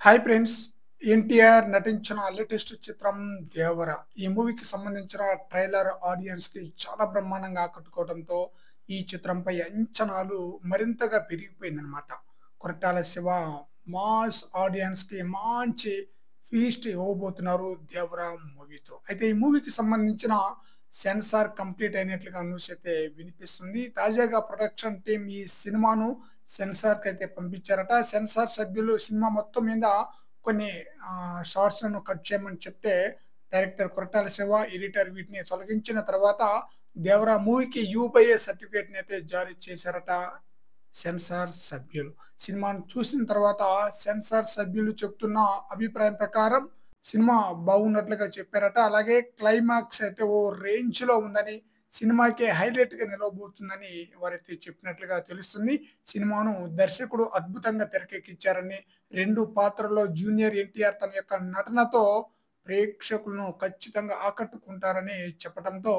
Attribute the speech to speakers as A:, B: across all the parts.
A: Hi friends. NTR నటించిన latest చిత్రం 'దేవర'. ఈ మూవీకి సంబంధించిన ట్రైలర్ ఆడియన్స్‌కి చాలా బ్రహ్మాండంగా ఆకట్టుకోవడంతో ఈ చిత్రంపై అంచనాలు మరింతగా పెరిగిపోయిందనమాట. కొరటాల శివ మాస్ ఆడియన్స్‌కి మంచి ఫీస్ట్ ఇవ్వబోతున్నారు 'దేవర' మూవీతో. అయితే ఈ మూవీకి సంబంధించిన సెన్సార్ కంప్లీట్ అయినట్లుగా న్యూస్ అయితే వినిపిస్తుంది. తాజాగా ప్రొడక్షన్ టీమ్ ఈ సినిమాను సెన్సార్‌కైతే పంపించారట. సెన్సార్ సభ్యులు సినిమా మొత్తం మీద కొన్ని షార్ట్స్‌లను కట్ చేయమని చెప్తే, డైరెక్టర్ కొరటాల శివ, ఎడిటర్ వీటిని తొలగించిన తర్వాత 'దేవర' మూవీకి యూబీఏ సర్టిఫికేట్‌ని అయితే జారీ చేశారట సెన్సార్ సభ్యులు. సినిమాను చూసిన తర్వాత సెన్సార్ సభ్యులు చెప్తున్న అభిప్రాయం ప్రకారం సినిమా బాగున్నట్లుగా చెప్పారట. అలాగే క్లైమాక్స్ అయితే ఓ రేంజ్‌లో ఉందని, సినిమాకే హైలైట్‌గా నిలవబోతుందని వారైతే చెప్పినట్లుగా తెలుస్తుంది. సినిమాను దర్శకుడు అద్భుతంగా తెరకెక్కించారని, 2 పాత్రల్లో జూనియర్ ఎన్టీఆర్ తన యొక్క నటనతో ప్రేక్షకులను ఖచ్చితంగా ఆకట్టుకుంటారని చెప్పడంతో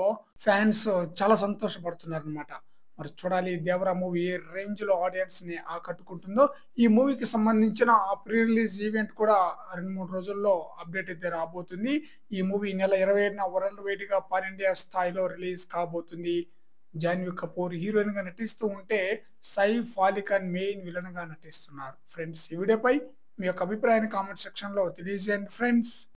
A: ఫ్యాన్స్ చాలా సంతోషపడుతున్నారనమాట. మరి చూడాలి 'దేవర' మూవీ ఏ రేంజ్‌లో ఆడియన్స్‌ని ఆకట్టుకుంటుందో. ఈ మూవీకి సంబంధించిన ప్రీ రిలీజ్ ఈవెంట్ కూడా 2, 3 రోజుల్లో అప్డేట్ అయితే రాబోతుంది. ఈ మూవీ నెల 27న వరల్డ్ వైడ్‌గా పాన్ ఇండియా స్థాయిలో రిలీజ్ కాబోతుంది. జాన్వీ కపూర్ హీరోయిన్‌గా నటిస్తూ ఉంటే, సైఫ్ అలీ ఖాన్ మెయిన్ విలన్‌గా నటిస్తున్నారు. ఫ్రెండ్స్, ఈ వీడియోపై మీ యొక్క అభిప్రాయాన్ని కామెంట్ సెక్షన్‌లో తెలియజేయండి ఫ్రెండ్స్.